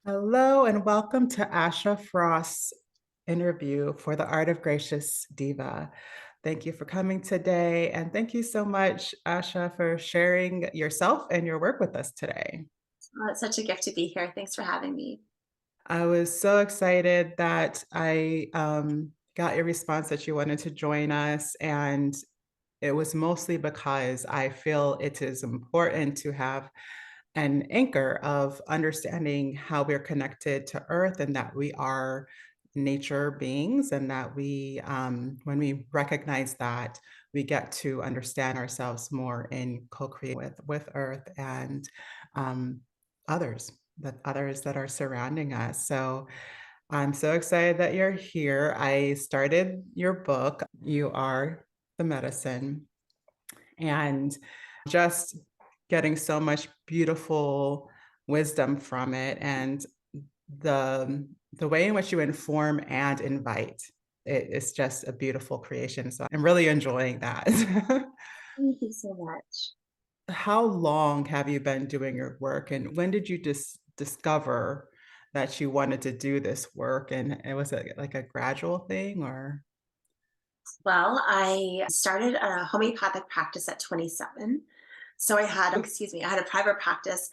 Hello and welcome to Asha Frost's interview for the Art of Gracious Diva. Thank you for coming today, and thank you so much, Asha, for sharing yourself and your work with us today. Oh, it's such a gift to be here. Thanks for having me. I was so excited that I got your response that you wanted to join us, and it was mostly because I feel it is important to have an anchor of understanding how we're connected to Earth and that we are nature beings, and that when we recognize that, we get to understand ourselves more in co-create with Earth and um, others, others that are surrounding us. So I'm so excited that you're here. I started your book, You Are the Medicine, and just getting so much beautiful wisdom from it, and the way in which you inform and invite it is just a beautiful creation, so I'm really enjoying that. Thank you so much. How long have you been doing your work, and when did you discover that you wanted to do this work, and it was like a gradual thing, or Well, I started a homeopathic practice at 27. So I had a private practice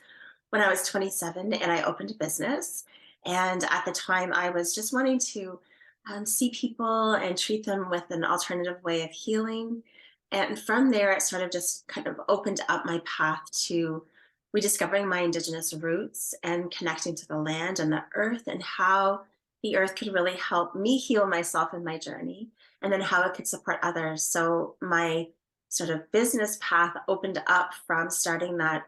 when I was 27 and I opened a business. And at the time, I was just wanting to see people and treat them with an alternative way of healing. And from there, it sort of just kind of opened up my path to rediscovering my indigenous roots and connecting to the land and the earth and how the earth could really help me heal myself in my journey and then how it could support others. So my sort of business path opened up from starting that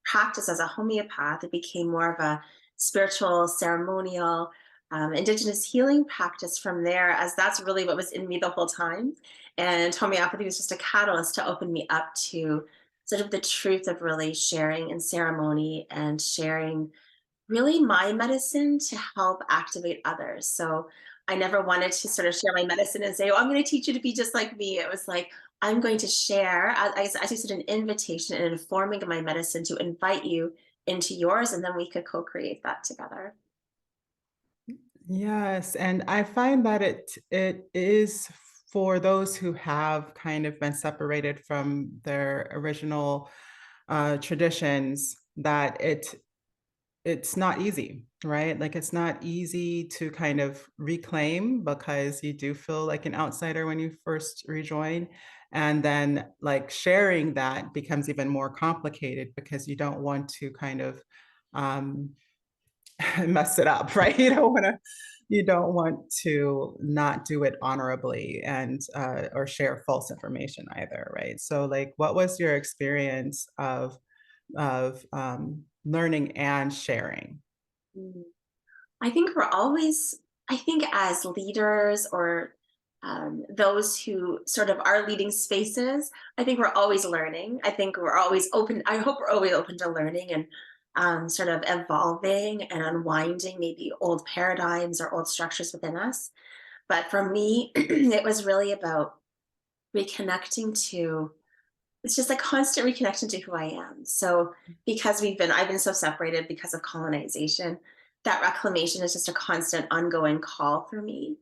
practice as a homeopath. It became more of a spiritual, ceremonial, indigenous healing practice from there, as that's really what was in me the whole time. And homeopathy was just a catalyst to open me up to sort of the truth of really sharing in ceremony and sharing really my medicine to help activate others. So I never wanted to sort of share my medicine and say, oh, I'm going to teach you to be just like me. It was like, I'm going to share, as you said, an invitation and informing my medicine to invite you into yours, and then we could co create that together. yes, and I find that it is for those who have kind of been separated from their original traditions, that it's not easy, right? Like it's not easy to kind of reclaim, because you do feel like an outsider when you first rejoin. And then like sharing that becomes even more complicated because you don't want to kind of um, mess it up, right? You don't want to not do it honorably, and or share false information either, right? So like what was your experience of learning and sharing? Mm. I think I think as leaders or those who sort of are leading spaces, I think we're always learning. I think we're always open. I hope we're always open to learning and sort of evolving and unwinding maybe old paradigms or old structures within us. But for me, it was really about reconnecting to it's just a constant reconnection to who I am. So because I've been so separated because of colonization, that reclamation is just a constant ongoing call for me.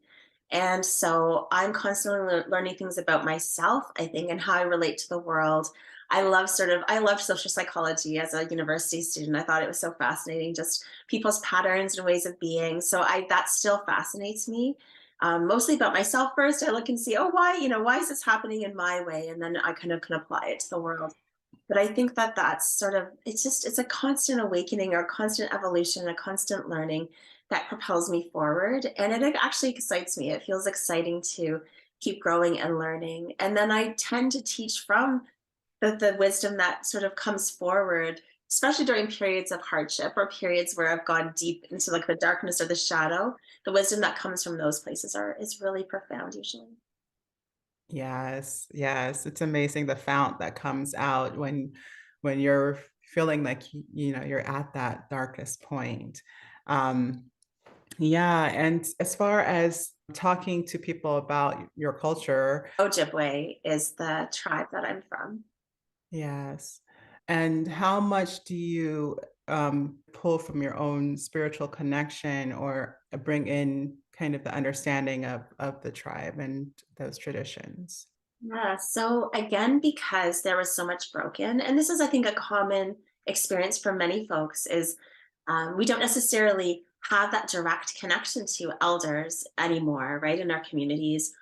And so I'm constantly learning things about myself, I think, and how I relate to the world. I love social psychology as a university student. I thought it was so fascinating, just people's patterns and ways of being. So that still fascinates me. Mostly about myself first. I look and see, oh, why is this happening in my way? And then I kind of can apply it to the world. But I think that that's sort of, it's a constant awakening or a constant evolution, a constant learning that propels me forward. And it actually excites me. It feels exciting to keep growing and learning. And then I tend to teach from the wisdom that sort of comes forward, especially during periods of hardship or periods where I've gone deep into like the darkness or the shadow. The wisdom that comes from those places is really profound usually. Yes, yes, it's amazing the fount that comes out when you're feeling like you're at that darkest point. Um, yeah, and as far as talking to people about your culture, Ojibwe is the tribe that I'm from. yes. And how much do you pull from your own spiritual connection or bring in kind of the understanding of the tribe and those traditions? Yeah. So again, because there was so much broken, and this is, I think, a common experience for many folks, is we don't necessarily have that direct connection to elders anymore, right, in our communities.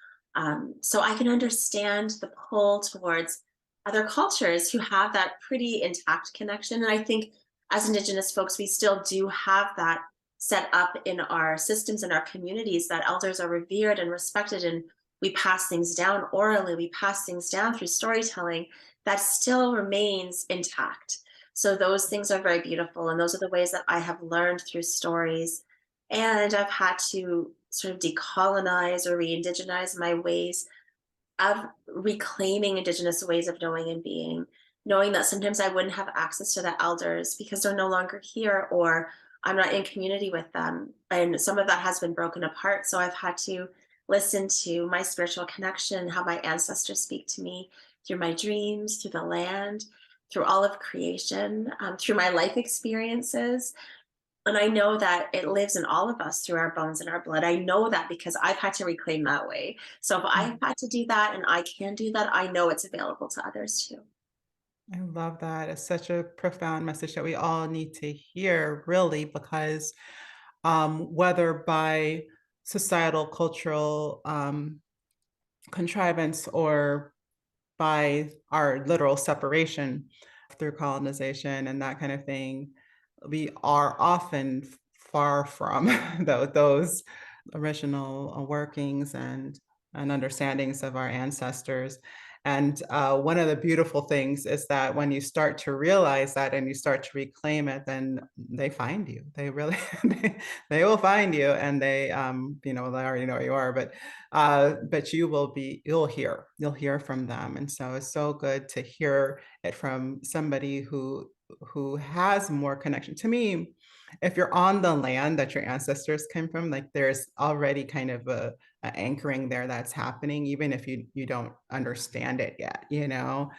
So I can understand the pull towards other cultures who have that pretty intact connection. And I think as Indigenous folks, we still do have that set up in our systems and our communities, that elders are revered and respected, and we pass things down orally, we pass things down through storytelling that still remains intact. So those things are very beautiful. And those are the ways that I have learned through stories. And I've had to sort of decolonize or re indigenize my ways of reclaiming Indigenous ways of knowing and being, knowing that sometimes I wouldn't have access to the elders because they're no longer here, or I'm not in community with them. And some of that has been broken apart. So I've had to listen to my spiritual connection, how my ancestors speak to me through my dreams, through the land, through all of creation, through my life experiences. And I know that it lives in all of us through our bones and our blood. I know that because I've had to reclaim that way. So if I've had to do that and I can do that, I know it's available to others too. I love that. It's such a profound message that we all need to hear, really, because whether by societal, cultural contrivance or by our literal separation through colonization and that kind of thing, we are often far from those original workings and understandings of our ancestors. And one of the beautiful things is that when you start to realize that and you start to reclaim it, then they find you. They really, they will find you, and they already know where you are, but you'll hear from them. And so it's so good to hear it from somebody who has more connection. To me, if you're on the land that your ancestors came from, like there's already kind of a anchoring there that's happening, even if you don't understand it yet, you know.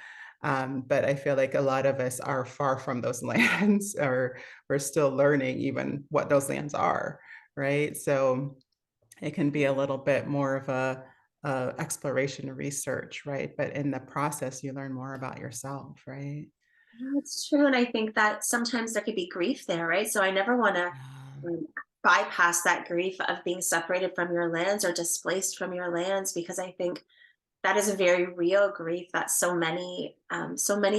But I feel like a lot of us are far from those lands, or we're still learning even what those lands are, right? So it can be a little bit more of a exploration research, right? But in the process, you learn more about yourself, right? No, it's true. And I think that sometimes there could be grief there, right? So I never want to Yeah. bypass that grief of being separated from your lands or displaced from your lands, because I think that is a very real grief that so many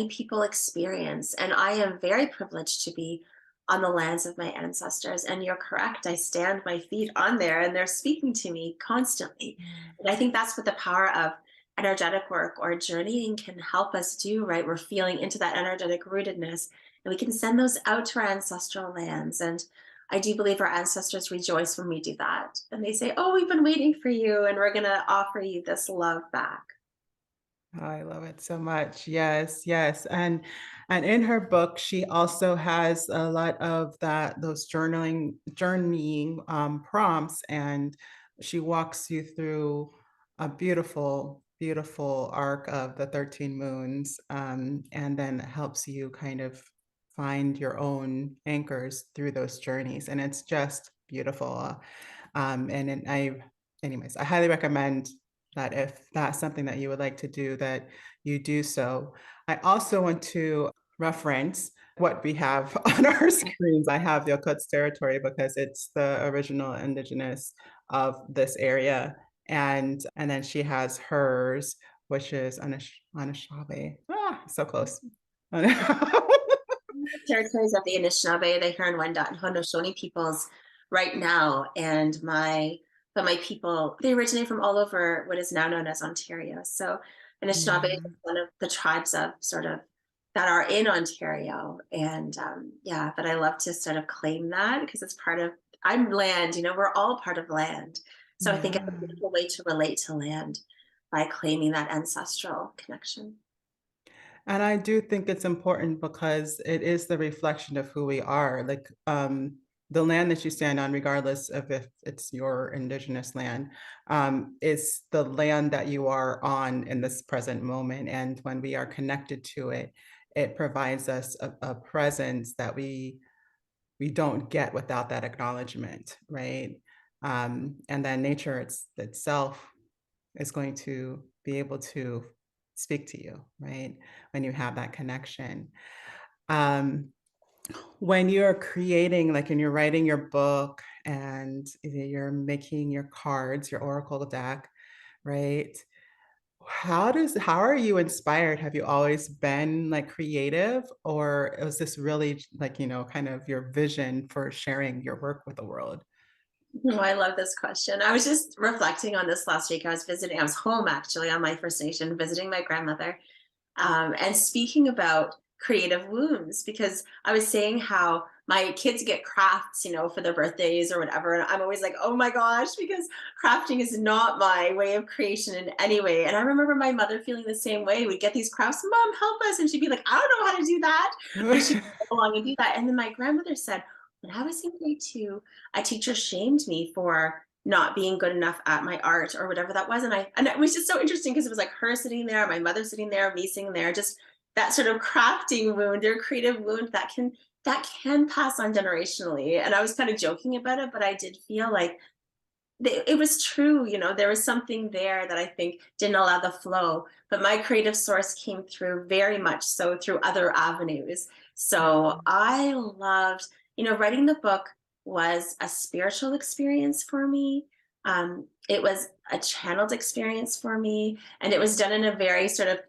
people experience. And I am very privileged to be on the lands of my ancestors. And you're correct, I stand my feet on there and they're speaking to me constantly. And I think that's what the power of energetic work or journeying can help us do, right? We're feeling into that energetic rootedness, and we can send those out to our ancestral lands. And I do believe our ancestors rejoice when we do that. And they say, "Oh, we've been waiting for you, and we're going to offer you this love back." Oh, I love it so much. Yes, yes. And in her book, she also has a lot of those journeying prompts, and she walks you through a beautiful, beautiful arc of the 13 moons, and then helps you kind of find your own anchors through those journeys. And it's just beautiful. Anyways, I highly recommend that if that's something that you would like to do, that you do so. I also want to reference what we have on our screens. I have the Yokuts territory because it's the original indigenous of this area. And then she has hers, which is Anishinaabe. Ah, so close. Territories of the Anishinaabe, the Huron-Wendat, and Haudenosaunee peoples right now. But my people, they originate from all over what is now known as Ontario. So Anishinaabe is Yeah. one of the tribes of sort of that are in Ontario. And yeah, but I love to sort of claim that because it's part of, I'm land, we're all part of land. So I think it's a Yeah. beautiful way to relate to land by claiming that ancestral connection. And I do think it's important because it is the reflection of who we are. Like the land that you stand on, regardless of if it's your indigenous land, is the land that you are on in this present moment. And when we are connected to it, it provides us a presence that we we don't get without that acknowledgement, right? And then nature itself is going to be able to speak to you, right? When you have that connection. Um, when you're creating, like when you're writing your book and you're making your cards, your oracle deck, right? How are you inspired? Have you always been like creative, or was this really like, kind of your vision for sharing your work with the world? Oh, I love this question. I was just reflecting on this last week. I was home actually on my First Nation visiting my grandmother, and speaking about creative wounds, because I was saying how my kids get crafts, for their birthdays or whatever. And I'm always like, oh my gosh, because crafting is not my way of creation in any way. And I remember my mother feeling the same way. We'd get these crafts, Mom, help us. And she'd be like, I don't know how to do that. But she'd go along and do that. And then my grandmother said, when I was in grade two, a teacher shamed me for not being good enough at my art or whatever that was. And it was just so interesting because it was like her sitting there, my mother sitting there, me sitting there, just that sort of crafting wound or creative wound that can pass on generationally. And I was kind of joking about it, but I did feel like it was true. There was something there that I think didn't allow the flow, but my creative source came through very much so through other avenues. So I loved, writing the book was a spiritual experience for me. It was a channeled experience for me, and it was done in a very sort of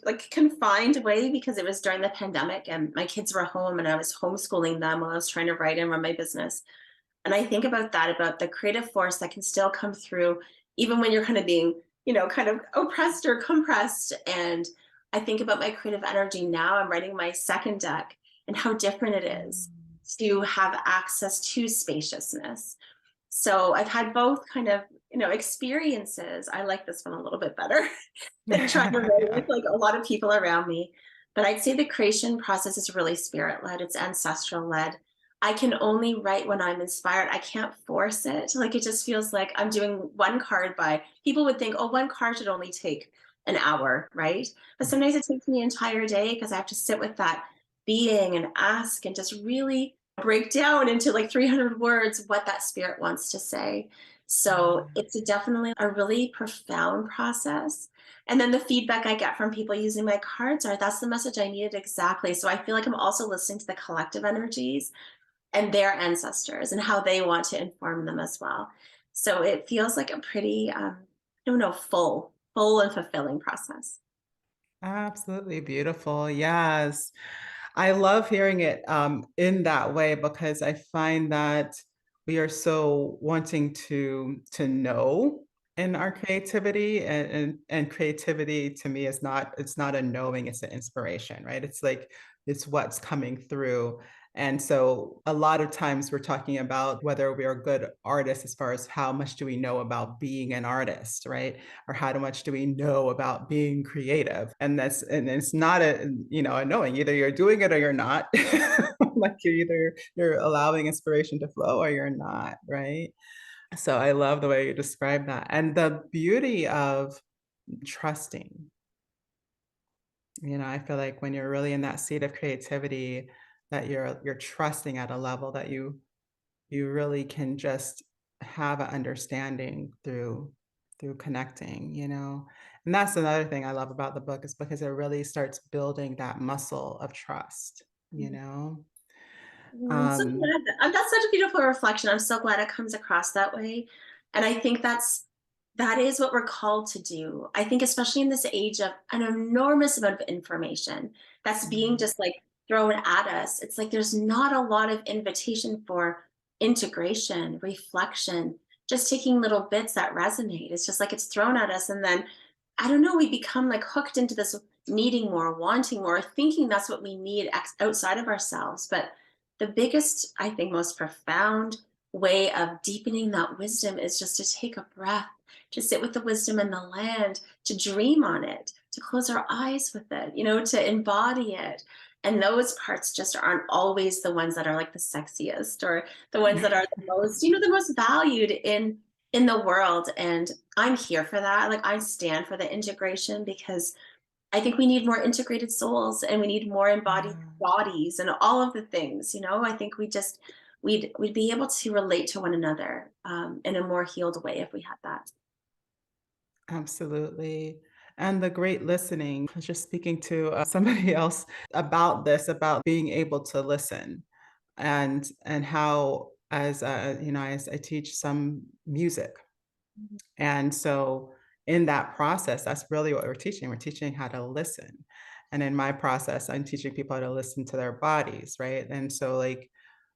like confined way because it was during the pandemic and my kids were home and I was homeschooling them while I was trying to write and run my business. And I think about that, about the creative force that can still come through, even when you're kind of being, kind of oppressed or compressed. And I think about my creative energy now. I'm writing my second deck and how different it is to have access to spaciousness. So I've had both kind of, experiences. I like this one a little bit better than trying to write with Yeah. like a lot of people around me. But I'd say the creation process is really spirit led, it's ancestral led. I can only write when I'm inspired. I can't force it. Like it just feels like I'm doing one card by people would think, oh, one card should only take an hour, right? But sometimes it takes me an entire day because I have to sit with that being and ask and just really break down into like 300 words what that spirit wants to say. So it's definitely a really profound process. And then the feedback I get from people using my cards are that's the message I needed exactly. So I feel like I'm also listening to the collective energies and their ancestors and how they want to inform them as well. So it feels like a pretty, I don't know, full and fulfilling process. Absolutely beautiful. Yes. I love hearing it in that way because I find that we are so wanting to know in our creativity, and creativity to me is not, it's not a knowing, it's an inspiration, right? It's like it's what's coming through. And so a lot of times we're talking about whether we are good artists as far as how much do we know about being an artist, right? Or how much do we know about being creative? And it's not a knowing. Either you're doing it or you're not. Like you're allowing inspiration to flow or you're not, right? So I love the way you describe that. And the beauty of trusting. I feel like when you're really in that seat of creativity, that you're trusting at a level that you really can just have an understanding through connecting. And that's another thing I love about the book is because it really starts building that muscle of trust, you know? I'm so Um, glad that's such a beautiful reflection. I'm so glad it comes across that way. And I think that is what we're called to do. I think especially in this age of an enormous amount of information that's being Mhm. just like thrown at us. It's like there's not a lot of invitation for integration, reflection, just taking little bits that resonate. It's just like it's thrown at us and then I don't know, we become like hooked into this needing more, wanting more, thinking that's what we need outside of ourselves. But the biggest, I think, most profound way of deepening that wisdom is just to take a breath, to sit with the wisdom in the land, to dream on it, to close our eyes with it, to embody it. And those parts just aren't always the ones that are like the sexiest or the ones that are the most, the most valued in the world. And I'm here for that. Like I stand for the integration because I think we need more integrated souls, and we need more embodied Yeah, bodies and all of the things, you know. I think we'd be able to relate to one another in a more healed way if we had that. absolutely. And the great listening. I was just speaking to somebody else about this, about being able to listen, and how, as I teach some music, and so in that process, that's really what we're teaching. We're teaching how to listen. And in my process, I'm teaching people how to listen to their bodies, right? And so, like,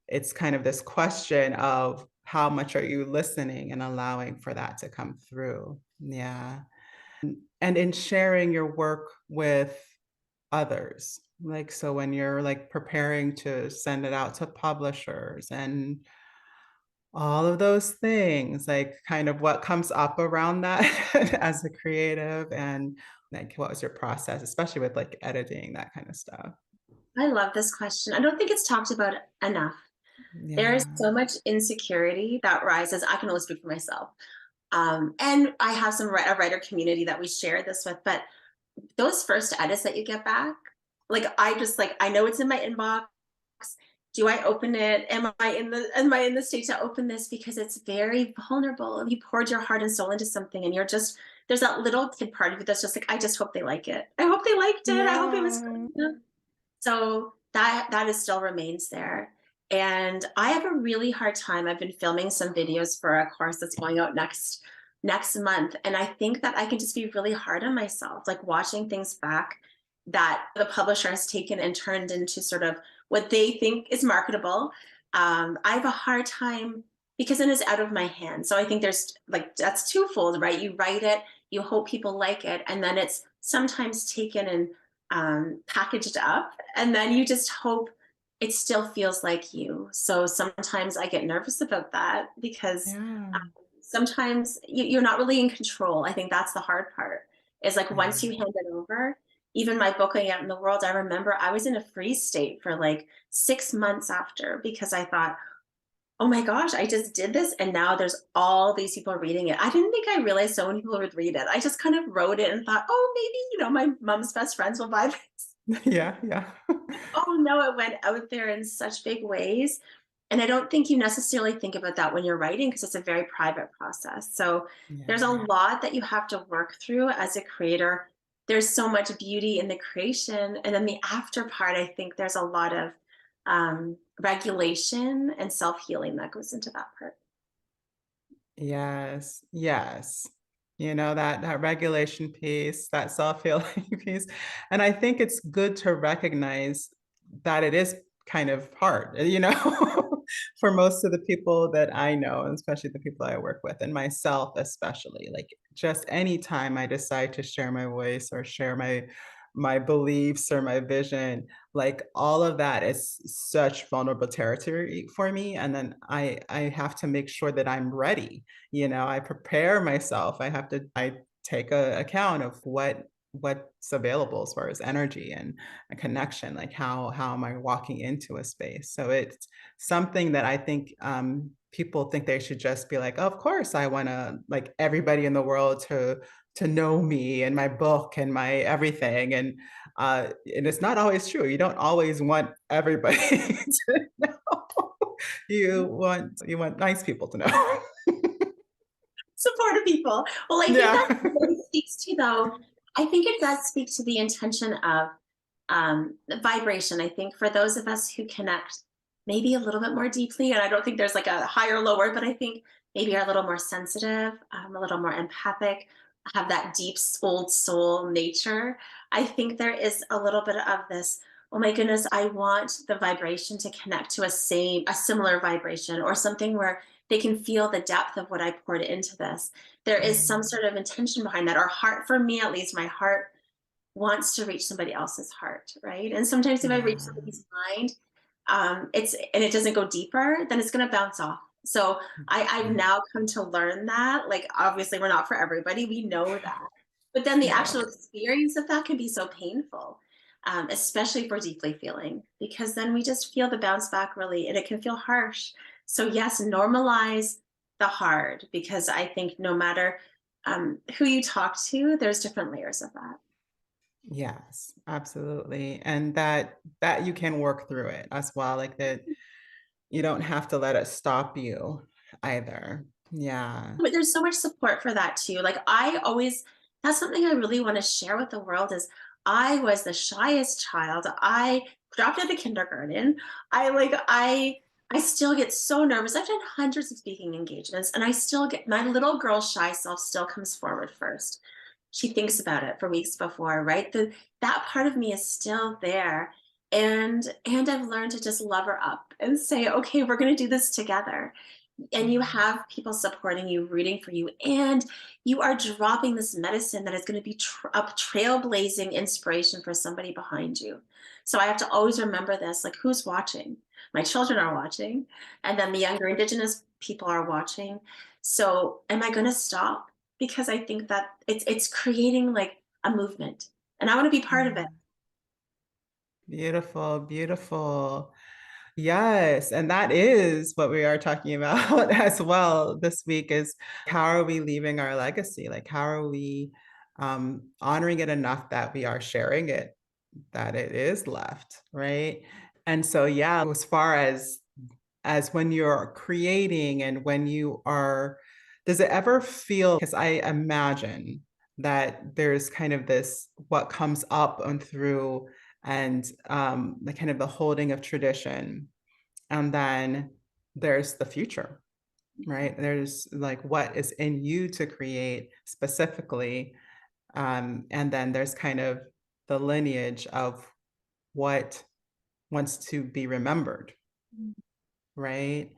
it's kind of this question of how much are you listening and allowing for that to come through? Yeah. And in sharing your work with others, like, so when you're like preparing to send it out to publishers and all of those things, like, kind of what comes up around that as a creative, and, like, what was your process, especially with, like, editing, that kind of stuff? I love this question. I don't think it's talked about enough. There is Yeah. so much insecurity that rises. I can only speak for myself. And I have a writer community that we share this with, but those first edits that you get back, like I just like I know it's in my inbox. Do I open it? Am I in the state to open this? Because it's very vulnerable. You poured your heart and soul into something, and you're just there's that little kid part of you that's just like, I just hope they like it. I hope they liked it. I hope it was Yeah. good enough. So that is still remains there. And I have a really hard time. I've been filming some videos for a course that's going out next month. And I think that I can just be really hard on myself, like watching things back that the publisher has taken and turned into sort of what they think is marketable. I have a hard time because it is out of my hands. So I think there's like that's twofold, right? You write it, you hope people like it, and then it's sometimes taken and packaged up, and then you just hope it still feels like you. So sometimes I get nervous about that because Yeah. sometimes you're not really in control. I think that's the hard part. Is like once you Yeah. hand it over, even my book going out in the world, I remember I was in a freeze state for like 6 months after because I thought, oh my gosh, I just did this and now there's all these people reading it. I didn't think I realized so many people would read it. I just kind of wrote it and thought, oh, maybe, my mom's best friends will buy this. Yeah, yeah. Oh no, it went out there in such big ways. And I don't think you necessarily think about that when you're writing because it's a very private process. So there's a Yeah. lot that you have to work through as a creator. There's so much beauty in the creation. And then the after part, I think there's a lot of regulation and self healing that goes into that part. Yes, yes. That regulation piece, that self-healing piece, and I think it's good to recognize that it is kind of hard, for most of the people that I know, and especially the people I work with, and myself especially. Like, just anytime I decide to share my voice or share my beliefs or my vision, like, all of that is such vulnerable territory for me, and then I have to make sure that I'm ready. I prepare myself. I take a account of what's available as far as energy and a connection, like, how am I walking into a space? So it's something that I think, people think they should just be like, "Oh, of course, I wanna, like, everybody in the world to know me and my book and my everything," and it's not always true. You don't always want everybody to know. You want nice people to know. Supportive people. Well, I think that Yeah. really speaks to, though, I think it does speak to the intention of the vibration. I think for those of us who connect maybe a little bit more deeply, and I don't think there's like a higher or lower, but I think maybe are a little more sensitive, a little more empathic, have that deep old soul nature. I think there is a little bit of this. Oh my goodness, I want the vibration to connect to a similar vibration or something where they can feel the depth of what I poured into this. There is some Mm, sort of intention behind that. Our heart, for me at least, my heart wants to reach somebody else's heart, right? And sometimes if I reach yeah. somebody's mind, it doesn't go deeper, then it's going to bounce off. So I've Yeah. now come to learn that. Like, obviously, we're not for everybody. We know that. But then the Yeah. actual experience of that can be so painful, especially for deeply feeling, because then we just feel the bounce back really, and it can feel harsh. So, yes, normalize the hard, because I think no matter who you talk to, there's different layers of that. Yes, absolutely. And that you can work through it as well, like that you don't have to let it stop you either. Yeah. But there's so much support for that too. Like I always that's something I really want to share with the world is I was the shyest child. I dropped out of kindergarten. I still get so nervous. I've done hundreds of speaking engagements and I still get my little girl shy self still comes forward first. She thinks about it for weeks before, right? That part of me is still there. And I've learned to just love her up and say, okay, we're gonna do this together, and you Mhm. have people supporting you, rooting for you, and you are dropping this medicine that is going to be a trailblazing inspiration for somebody behind you. So I have to always remember this, like, who's watching? My children are watching, and then the younger Indigenous people are watching. So am I going to stop? Because I think that it's creating like a movement, and I want to be part of it. Yeah. Beautiful, beautiful. Yes, and that is what we are talking about as well this week is how are we leaving our legacy? Like how are we honoring it enough that we are sharing it, that it is left, right? And so yeah, as far as when you're creating and when you are, does it ever feel, because I imagine that there's kind of this what comes up and through and the kind of the holding of tradition, and then there's the future, right? There's like what is in you to create specifically, and then there's kind of the lineage of what wants to be remembered, right?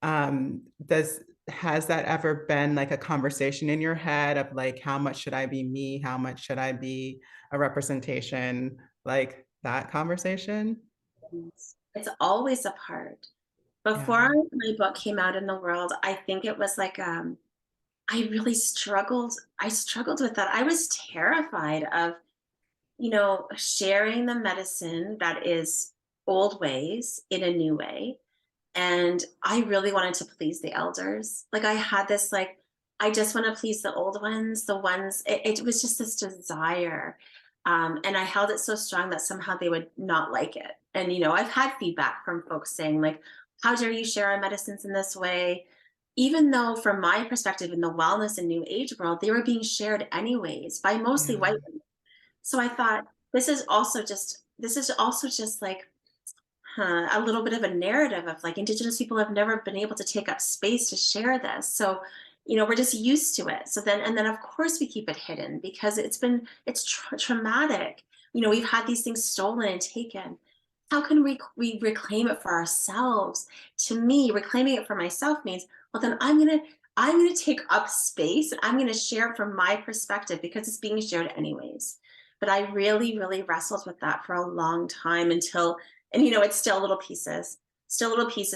Does has that ever been like a conversation in your head of like how much should I be me? How much should I be a representation? Like that conversation? It's always a part. Before Yeah. my book came out in the world, I think it was like I really struggled. I struggled with that. I was terrified of, sharing the medicine that is old ways in a new way. And I really wanted to please the elders. Like I had this like I just want to please the old ones, the ones it was just this desire. And I held it so strong that somehow they would not like it. And I've had feedback from folks saying like, how dare you share our medicines in this way? Even though from my perspective in the wellness and new age world, they were being shared anyways by mostly Yeah. white women. So I thought this is also just like a little bit of a narrative of like indigenous people have never been able to take up space to share this. So, we're just used to it. So then, and then of course we keep it hidden because it's traumatic. We've had these things stolen and taken. How can we reclaim it for ourselves? To me, reclaiming it for myself means, well, then I'm gonna take up space and I'm gonna share it from my perspective because it's being shared anyways. But I really, really wrestled with that for a long time until, and it's still little pieces.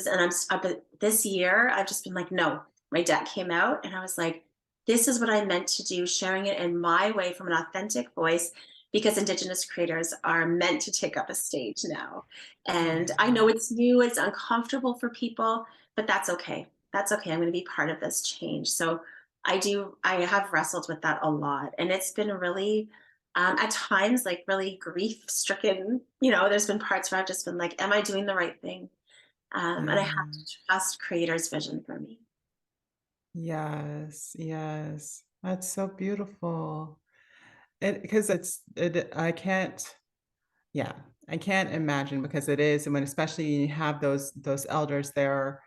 And but this year I've just been like, no, my deck came out and I was like, this is what I meant to do, sharing it in my way from an authentic voice because indigenous creators are meant to take up a stage now. And I Yeah. know it's new, it's uncomfortable for people, but that's okay. That's okay. I'm going to be part of this change. So I have wrestled with that a lot. And it's been really, at times, like really grief stricken. There's been parts where I've just been like, am I doing the right thing? And I have Yeah. to trust creator's vision for me. Yes. Yes. That's so beautiful. Because I can't, yeah, I can't imagine because it is, and when especially you have those elders there,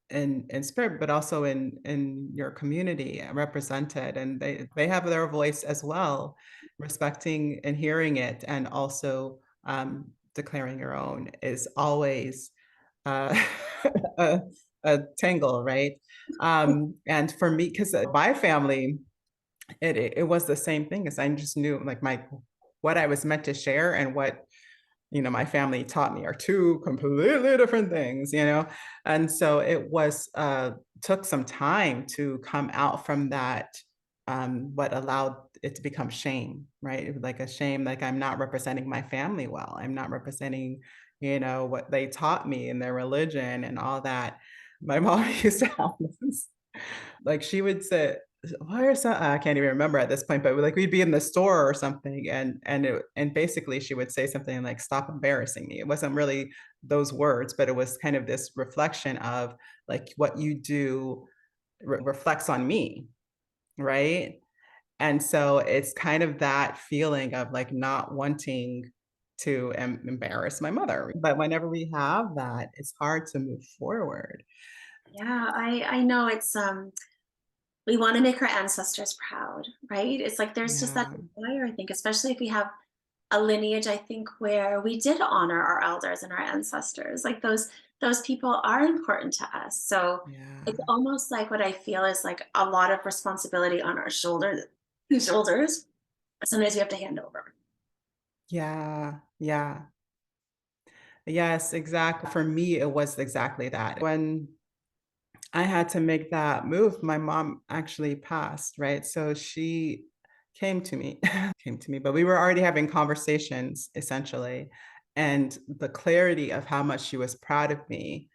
in spirit, but also in your community represented, and they have their voice as well, respecting and hearing it, and also declaring your own is always uh, a, a tangle, right? And for me, because my family, it was the same thing as I just knew like my what I was meant to share and what my family taught me are two completely different things, and so it was took some time to come out from that, what allowed it to become shame, right? It was like a shame, like I'm not representing my family well, I'm not representing what they taught me in their religion and all that. My mom used to have this, like she would say. where's I can't even remember at this point, but like we'd be in the store or something, and basically she would say something like, "Stop embarrassing me." It wasn't really those words, but it was kind of this reflection of like what you do reflects on me, right? And so it's kind of that feeling of like not wanting to embarrass my mother. But whenever we have that, it's hard to move forward. Yeah, I know it's we want to make our ancestors proud, right? It's like there's just that Yeah. desire, I think, especially if we have a lineage, I think, where we did honor our elders and our ancestors. Like those people are important to us. So it's Yeah. almost like what I feel is like a lot of responsibility on our shoulders. Sometimes we have to hand over. Yeah. Yeah. Yes, exactly. For me, it was exactly that. When I had to make that move, my mom actually passed, right? So she came to me, came to me, but we were already having conversations essentially. And the clarity of how much she was proud of me,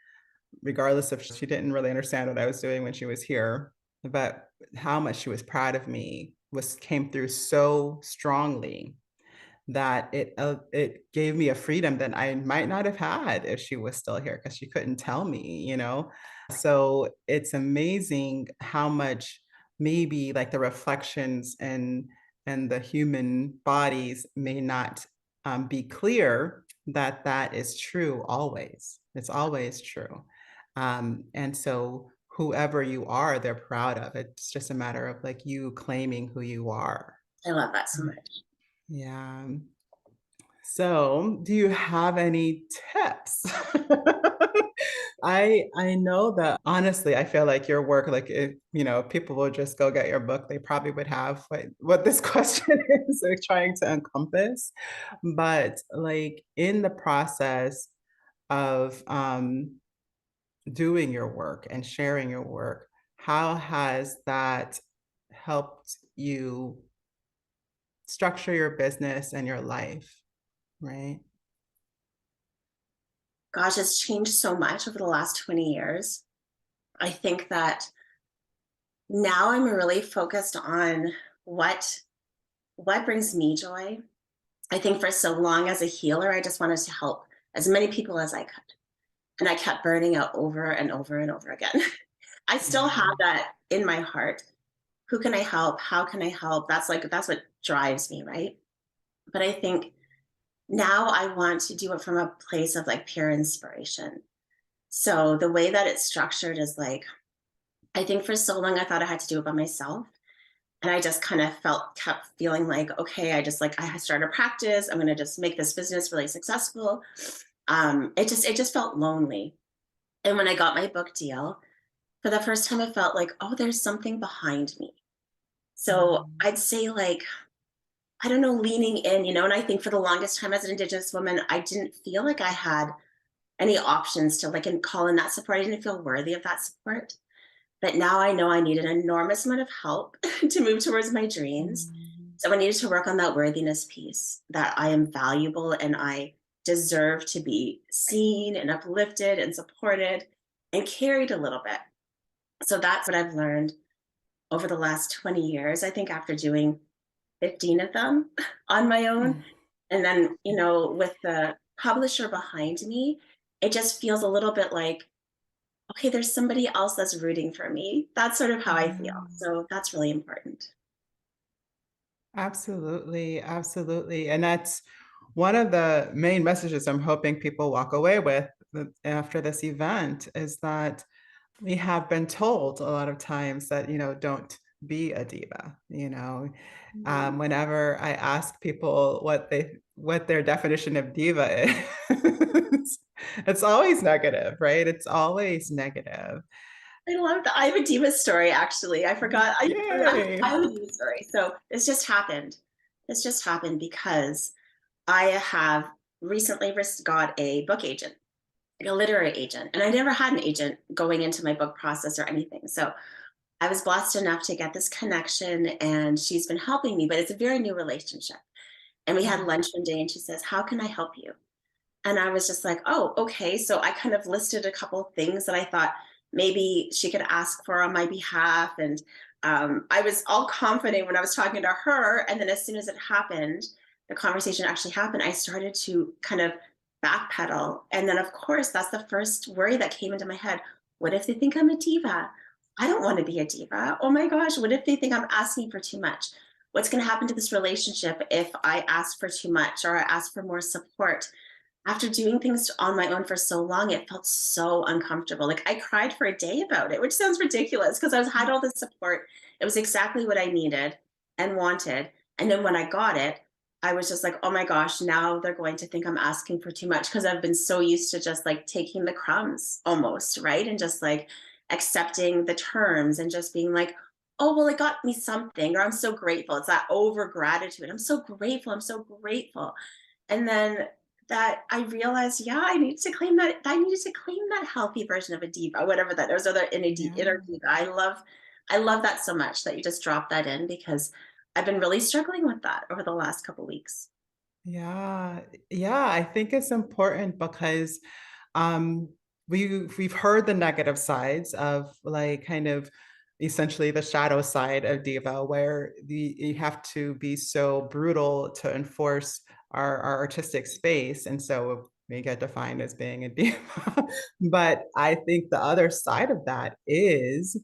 regardless of she didn't really understand what I was doing when she was here, but how much she was proud of me was came through so strongly that it gave me a freedom that I might not have had if she was still here because she couldn't tell me, you know? So it's amazing how much maybe like the reflections and the human bodies may not be clear that that is true always. It's always true. And so whoever you are, they're proud of. It's just a matter of like you claiming who you are. I love that so Mm. much. Yeah. So, do you have any tips? I know that honestly, I feel like your work, like if if people will just go get your book, they probably would have what this question is like trying to encompass. But like in the process of doing your work and sharing your work, how has that helped you structure your business and your life, right? Gosh, it's changed so much over the last 20 years. I think that now I'm really focused on what what brings me joy. I think for so long as a healer, I just wanted to help as many people as I could. And I kept burning out over and over and over again. I still have Yeah. that in my heart. Who can I help? How can I help? That's what drives me, right? But I think now I want to do it from a place of like pure inspiration. So the way that it's structured is like I think for so long I thought I had to do it by myself. And I just kind of kept feeling like, okay, I started a practice. I'm gonna just make this business really successful. It just felt lonely. And when I got my book deal, for the first time, I felt like, oh, there's something behind me. So Mm, I'd say like, I don't know, leaning in, and I think for the longest time as an Indigenous woman, I didn't feel like I had any options to like and call in that support. I didn't feel worthy of that support. But now I know I need an enormous amount of help to move towards my dreams. mm, So I needed to work on that worthiness piece that I am valuable and I deserve to be seen and uplifted and supported and carried a little bit. So that's what I've learned over the last 20 years. I think after doing 15 of them on my own. mm, And then, with the publisher behind me, it just feels a little bit like, okay, there's somebody else that's rooting for me. That's sort of how I feel. yeah. So that's really important. Absolutely, absolutely, and that's one of the main messages I'm hoping people walk away with after this event is that we have been told a lot of times that, don't be a diva, Mhm. whenever I ask people what their definition of diva is, it's always negative, right? It's always negative. I love that. I have a diva story actually. I forgot. I Yay. have a diva story. So this just happened. This just happened because I have recently got a book agent, like a literary agent, and I never had an agent going into my book process or anything. So I was blessed enough to get this connection, and she's been helping me. But it's a very new relationship. And we had Mm, lunch one day, and she says, "How can I help you?" And I was just like, oh, okay. So I kind of listed a couple of things that I thought maybe she could ask for on my behalf. And I was all confident when I was talking to her, and then as soon as it happened, the conversation actually happened, I started to kind of backpedal. And then, of course, that's the first worry that came into my head. What if they think I'm a diva? I don't want to be a diva. Oh my gosh, what if they think I'm asking for too much? What's going to happen to this relationship if I ask for too much or I ask for more support? After doing things on my own for so long, it felt so uncomfortable. Like I cried for a day about it, which sounds ridiculous because I was had all this support. It was exactly what I needed and wanted. And then when I got it, I was just like, oh my gosh, now they're going to think I'm asking for too much because I've been so used to just like taking the crumbs almost, right? And just like accepting the terms and just being like, oh, well, it got me something, or I'm so grateful. It's that over gratitude. I'm so grateful. I'm so grateful. And then that I realized, yeah, I need to claim that. I needed to claim that healthy version of a diva, whatever that. There's other Yeah. inner diva. I love that so much that you just dropped that in because I've been really struggling with that over the last couple weeks. Yeah. Yeah, I think it's important because um we've heard the negative sides of like kind of essentially the shadow side of diva where you have to be so brutal to enforce our artistic space and so we get defined as being a diva. But I think the other side of that is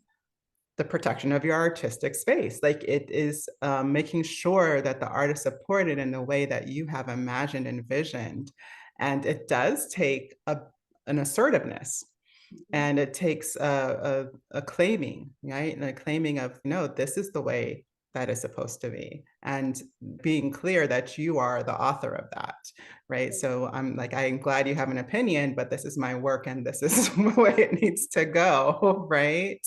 the protection of your artistic space. Like it is making sure that the art is supported in the way that you have imagined and envisioned. And it does take an assertiveness Mhm. and it takes a claiming, right? And a claiming of, no, this is the way that is supposed to be. And being clear that you are the author of that, right? So I'm like, I'm glad you have an opinion, but this is my work and this is the way it needs to go, right?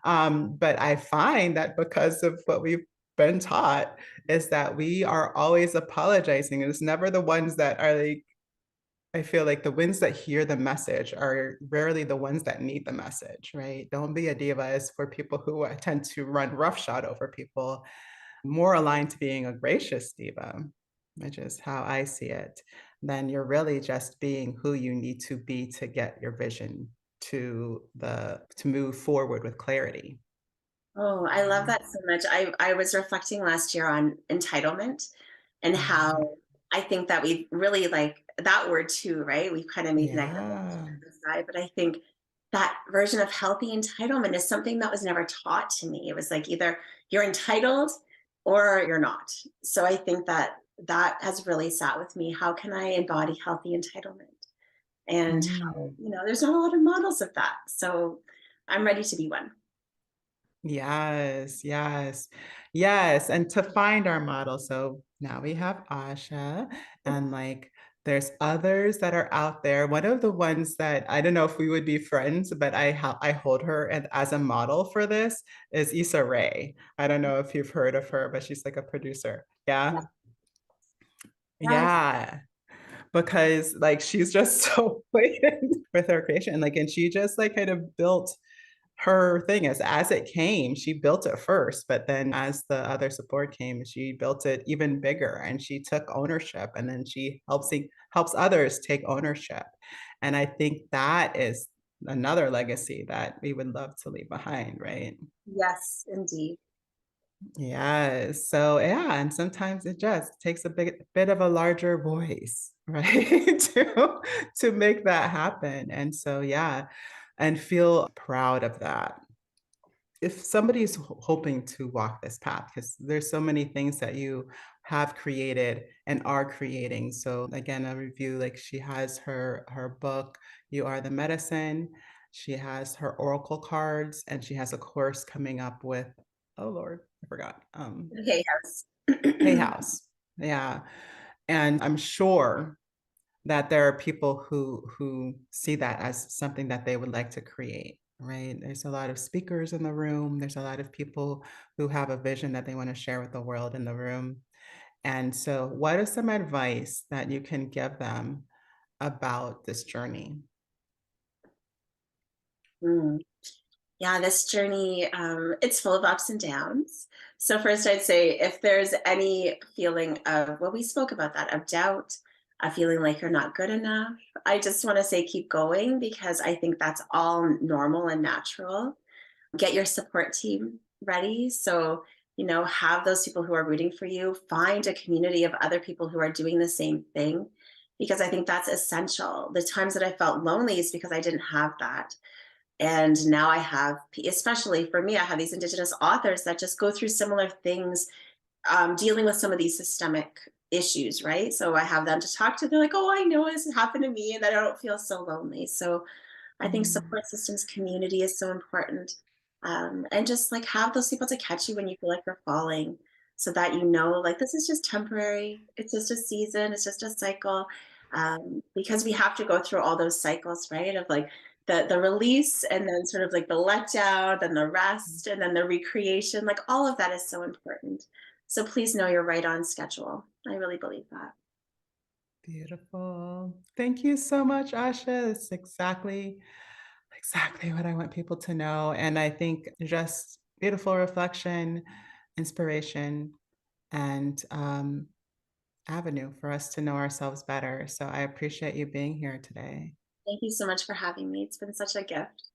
But I find that because of what we've been taught is that we are always apologizing. And it's never the ones that are like, I feel like the ones that hear the message are rarely the ones that need the message, right? Don't be a diva is for people who tend to run roughshod over people, more aligned to being a gracious diva, which is how I see it. Then you're really just being who you need to be to get your vision to move forward with clarity. Oh, I love that so much. I was reflecting last year on entitlement and Mhm. how I think that we really like that word too, right? We've kind of made negative Yeah. side, but I think that version of healthy entitlement is something that was never taught to me. It was like either you're entitled or you're not. So I think that that has really sat with me. How can I embody healthy entitlement? And how, Mm. there's not a lot of models of that. So I'm ready to be one. Yes, yes, yes, and to find our model, so now we have Asha, and, like, there's others that are out there. One of the ones that I don't know if we would be friends, but I hold her and as a model for this is Issa Rae. I don't know if you've heard of her, but she's, like, a producer. Yeah. Yeah? Yes. Yeah, because, like, she's just so blatant with her creation, and, like, and she just, like, kind of built her thing is as it came, she built it first, but then as the other support came, she built it even bigger and she took ownership and then she helps others take ownership. And I think that is another legacy that we would love to leave behind, right? Yes, indeed. Yes. So yeah, and sometimes it just takes a bit of a larger voice, right? To make that happen. And so yeah, and feel proud of that if somebody's hoping to walk this path because there's so many things that you have created and are creating. So again, a review like she has her book You Are the Medicine, she has her oracle cards, and she has a course coming up with, oh lord, I forgot, Okay, yes. Hay House. Yeah, and I'm sure that there are people who see that as something that they would like to create, right? There's a lot of speakers in the room. There's a lot of people who have a vision that they want to share with the world in the room. And so, what is some advice that you can give them about this journey? Mm. Yeah, this journey, it's full of ups and downs. So first I'd say if there's any feeling of, well, we spoke about that, of doubt, a feeling like you're not good enough, I just want to say keep going because I think that's all normal and natural. Get your support team. ready. So, have those people who are rooting for you, find a community of other people who are doing the same thing, because I think that's essential. The times that I felt lonely is because I didn't have that. And now I have, especially for me, I have these Indigenous authors that just go through similar things, dealing with some of these systemic issues, right? So I have them to talk to. They're like, oh, I know this happened to me, and I don't feel so lonely. So I think Mm, support systems community is so important. And just like have those people to catch you when you feel like you're falling, so that like this is just temporary. It's just a season, it's just a cycle. Because we have to go through all those cycles, right? Of like the release, and then sort of like the letdown, then the rest, and then the recreation. Like all of that is so important. So please know you're right on schedule. I really believe that. beautiful. Thank you so much, Asha. It's exactly what I want people to know. And I think just beautiful reflection, inspiration, and avenue for us to know ourselves better. So I appreciate you being here today. Thank you so much for having me. It's been such a gift.